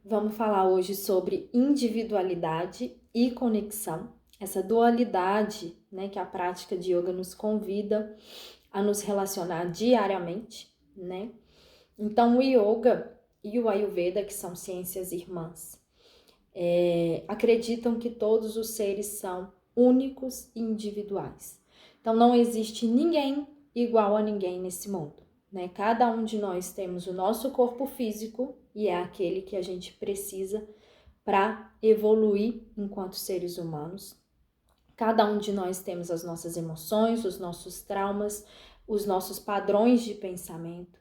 Vamos falar hoje sobre individualidade e conexão, essa dualidade, né, que a prática de yoga nos convida a nos relacionar diariamente, né? Então, o yoga e o Ayurveda, que são ciências irmãs, acreditam que todos os seres são únicos e individuais. Então, não existe ninguém igual a ninguém nesse mundo, né? Cada um de nós temos o nosso corpo físico e é aquele que a gente precisa para evoluir enquanto seres humanos. Cada um de nós temos as nossas emoções, os nossos traumas, os nossos padrões de pensamento.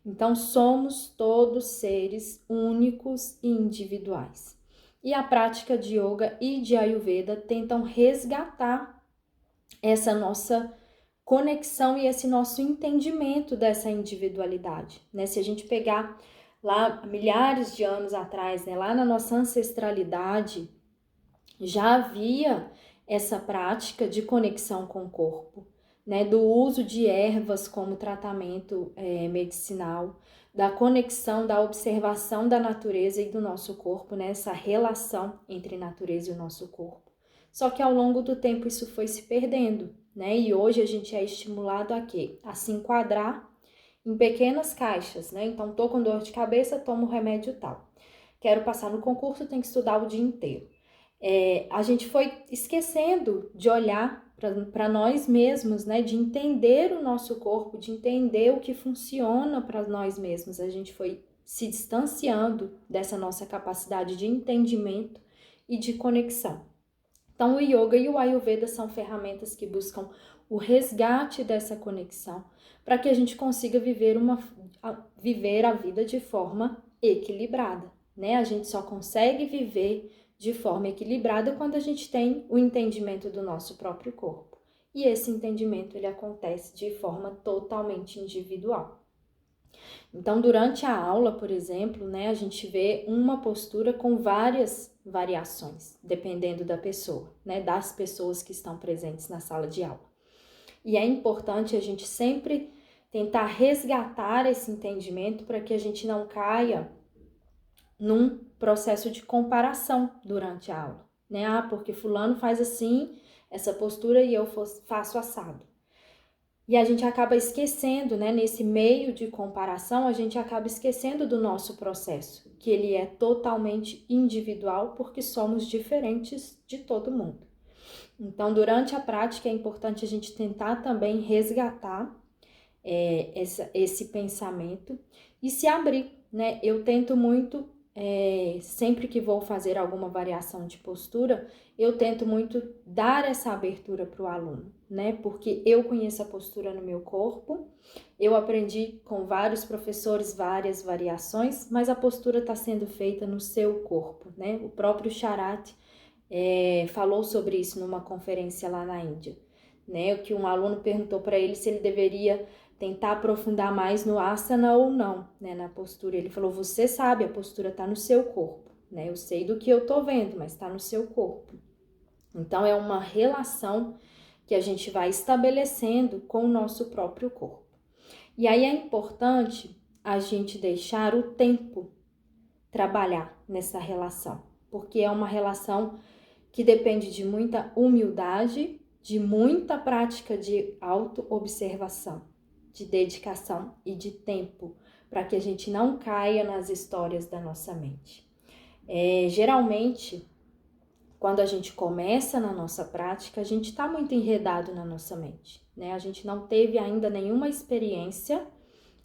Então, somos todos seres únicos e individuais. E a prática de yoga e de Ayurveda tentam resgatar essa nossa conexão e esse nosso entendimento dessa individualidade, né? Se a gente pegar lá milhares de anos atrás, né, lá na nossa ancestralidade, já havia essa prática de conexão com o corpo, né, do uso de ervas como tratamento medicinal, da conexão, da observação da natureza e do nosso corpo, né, essa relação entre natureza e o nosso corpo. Só que ao longo do tempo isso foi se perdendo, né, e hoje a gente é estimulado a quê? A se enquadrar em pequenas caixas, né, então tô com dor de cabeça, tomo remédio tal. Quero passar no concurso, tenho que estudar o dia inteiro. A gente foi esquecendo de olhar para nós mesmos, né? De entender o nosso corpo, de entender o que funciona para nós mesmos. A gente foi se distanciando dessa nossa capacidade de entendimento e de conexão. Então, o yoga e o Ayurveda são ferramentas que buscam o resgate dessa conexão para que a gente consiga viver a vida de forma equilibrada, né? A gente só consegue viver de forma equilibrada quando a gente tem o entendimento do nosso próprio corpo. E esse entendimento ele acontece de forma totalmente individual. Então, durante a aula, por exemplo, né, a gente vê uma postura com várias variações, dependendo da pessoa, né, das pessoas que estão presentes na sala de aula. E é importante a gente sempre tentar resgatar esse entendimento para que a gente não caia num processo de comparação durante a aula, né? Ah, porque fulano faz assim, essa postura e eu faço assado. E a gente acaba esquecendo, né? Nesse meio de comparação, a gente acaba esquecendo do nosso processo, que ele é totalmente individual porque somos diferentes de todo mundo. Então, durante a prática é importante a gente tentar também resgatar esse pensamento e se abrir, né? Eu tento muito, sempre que vou fazer alguma variação de postura, eu tento muito dar essa abertura para o aluno, né? Porque eu conheço a postura no meu corpo, eu aprendi com vários professores várias variações, mas a postura está sendo feita no seu corpo, né? O próprio Charat falou sobre isso numa conferência lá na Índia, né? Que um aluno perguntou para ele se ele deveria tentar aprofundar mais no asana ou não, né, na postura. Ele falou, você sabe, a postura está no seu corpo, né? Eu sei do que eu tô vendo, mas está no seu corpo. Então, é uma relação que a gente vai estabelecendo com o nosso próprio corpo. E aí é importante a gente deixar o tempo trabalhar nessa relação, porque é uma relação que depende de muita humildade, de muita prática de autoobservação, de dedicação e de tempo, para que a gente não caia nas histórias da nossa mente. Geralmente, quando a gente começa na nossa prática, a gente está muito enredado na nossa mente, né? A gente não teve ainda nenhuma experiência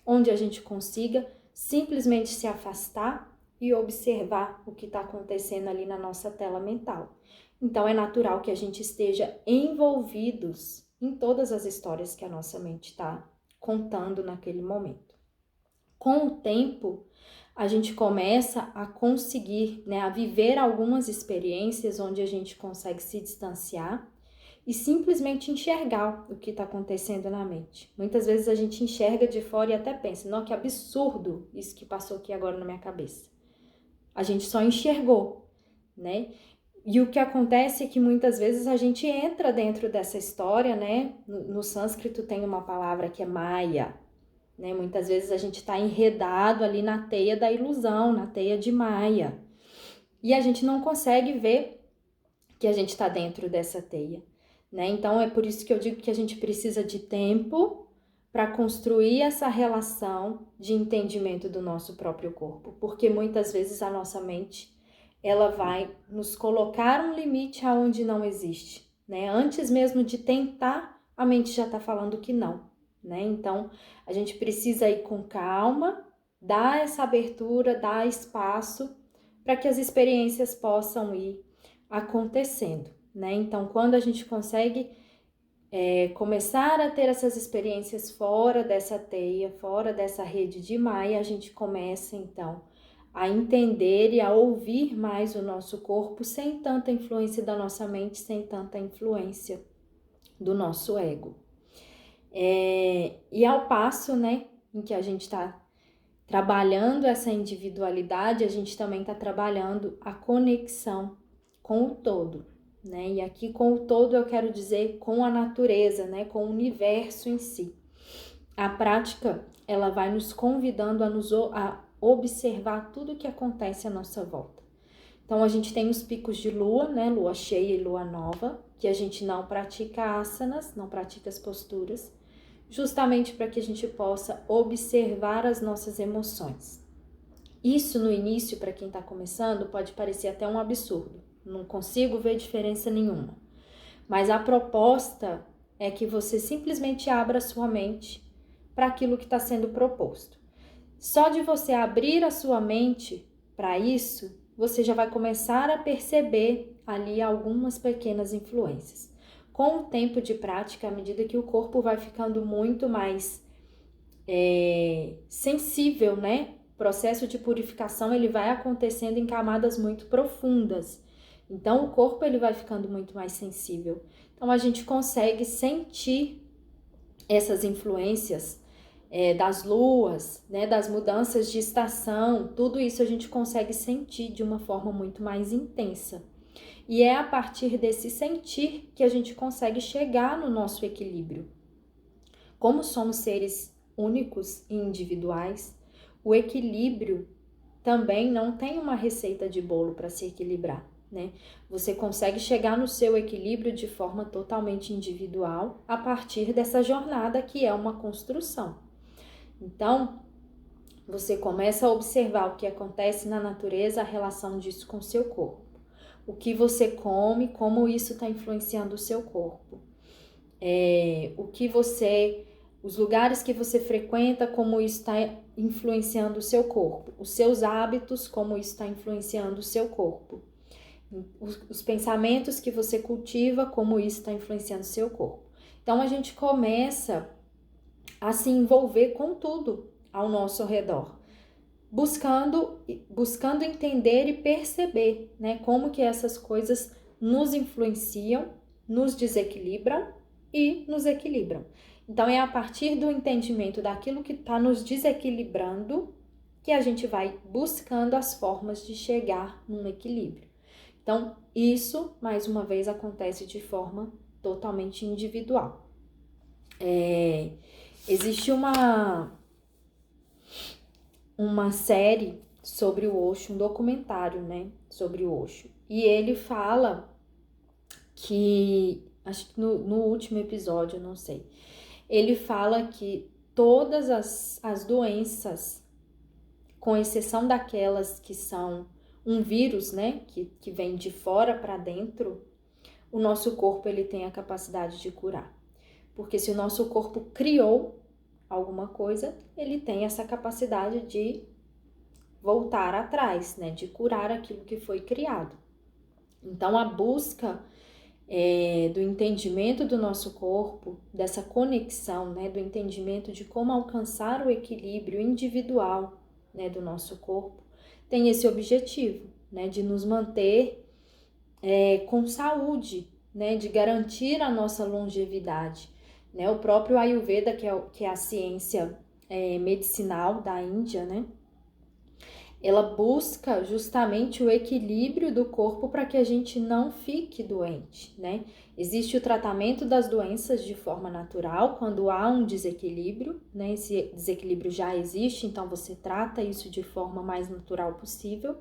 onde a gente consiga simplesmente se afastar e observar o que está acontecendo ali na nossa tela mental. Então, é natural que a gente esteja envolvidos em todas as histórias que a nossa mente está contando naquele momento. Com o tempo, a gente começa a conseguir, né, a viver algumas experiências onde a gente consegue se distanciar e simplesmente enxergar o que está acontecendo na mente. Muitas vezes a gente enxerga de fora e até pensa, não, que absurdo isso que passou aqui agora na minha cabeça. A gente só enxergou, né? E o que acontece é que muitas vezes a gente entra dentro dessa história, né? No sânscrito tem uma palavra que é Maya, né? Muitas vezes a gente está enredado ali na teia da ilusão, na teia de Maia, e a gente não consegue ver que a gente está dentro dessa teia, né? Então é por isso que eu digo que a gente precisa de tempo para construir essa relação de entendimento do nosso próprio corpo, porque muitas vezes a nossa mente ela vai nos colocar um limite aonde não existe, né? Antes mesmo de tentar, a mente já está falando que não, né? Então a gente precisa ir com calma, dar essa abertura, dar espaço para que as experiências possam ir acontecendo, né? Então quando a gente consegue começar a ter essas experiências fora dessa teia, fora dessa rede de Maia, a gente começa então a entender e a ouvir mais o nosso corpo sem tanta influência da nossa mente, sem tanta influência do nosso ego. E ao passo, né, em que a gente está trabalhando essa individualidade, a gente também está trabalhando a conexão com o todo, né? E aqui com o todo eu quero dizer com a natureza, né? Com o universo em si. A prática, ela vai nos convidando a observar tudo o que acontece à nossa volta. Então a gente tem os picos de lua, né? Lua cheia e lua nova, que a gente não pratica asanas, não pratica as posturas, justamente para que a gente possa observar as nossas emoções. Isso no início, para quem está começando, pode parecer até um absurdo. Não consigo ver diferença nenhuma. Mas a proposta é que você simplesmente abra sua mente para aquilo que está sendo proposto. Só de você abrir a sua mente para isso, você já vai começar a perceber ali algumas pequenas influências. Com o tempo de prática, à medida que o corpo vai ficando muito mais sensível, né? O processo de purificação ele vai acontecendo em camadas muito profundas. Então, o corpo ele vai ficando muito mais sensível. Então, a gente consegue sentir essas influências das luas, né, das mudanças de estação, tudo isso a gente consegue sentir de uma forma muito mais intensa. E é a partir desse sentir que a gente consegue chegar no nosso equilíbrio. Como somos seres únicos e individuais, o equilíbrio também não tem uma receita de bolo para se equilibrar, né? Você consegue chegar no seu equilíbrio de forma totalmente individual a partir dessa jornada que é uma construção. Então, você começa a observar o que acontece na natureza, a relação disso com o seu corpo. O que você come, como isso está influenciando o seu corpo. Os lugares que você frequenta, como isso está influenciando o seu corpo. Os seus hábitos, como isso está influenciando o seu corpo. Os pensamentos que você cultiva, como isso está influenciando o seu corpo. Então, a gente começa a se envolver com tudo ao nosso redor, buscando entender e perceber, né, como que essas coisas nos influenciam, nos desequilibram e nos equilibram. Então, é a partir do entendimento daquilo que está nos desequilibrando que a gente vai buscando as formas de chegar num equilíbrio. Então, isso, mais uma vez, acontece de forma totalmente individual. Existe uma série sobre o Osho, um documentário, né, sobre o Osho. E ele fala que, acho que no último episódio, não sei, ele fala que todas as doenças, com exceção daquelas que são um vírus, né, que vem de fora para dentro, o nosso corpo ele tem a capacidade de curar. Porque se o nosso corpo criou alguma coisa, ele tem essa capacidade de voltar atrás, né, de curar aquilo que foi criado. Então, a busca do entendimento do nosso corpo, dessa conexão, né, do entendimento de como alcançar o equilíbrio individual, né, do nosso corpo, tem esse objetivo, né, de nos manter com saúde, né, de garantir a nossa longevidade. Né? O próprio Ayurveda, que é a ciência medicinal da Índia, né, ela busca justamente o equilíbrio do corpo para que a gente não fique doente, né? Existe o tratamento das doenças de forma natural, quando há um desequilíbrio, né? Esse desequilíbrio já existe, então você trata isso de forma mais natural possível,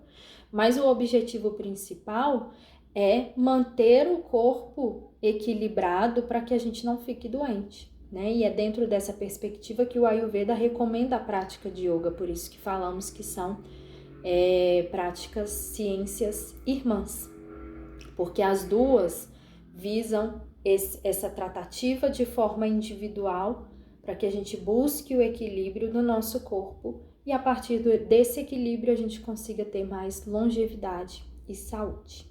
mas o objetivo principal é manter o corpo equilibrado para que a gente não fique doente, né? E é dentro dessa perspectiva que o Ayurveda recomenda a prática de yoga, por isso que falamos que são práticas ciências irmãs, porque as duas visam essa tratativa de forma individual para que a gente busque o equilíbrio do nosso corpo e a partir desse equilíbrio a gente consiga ter mais longevidade e saúde.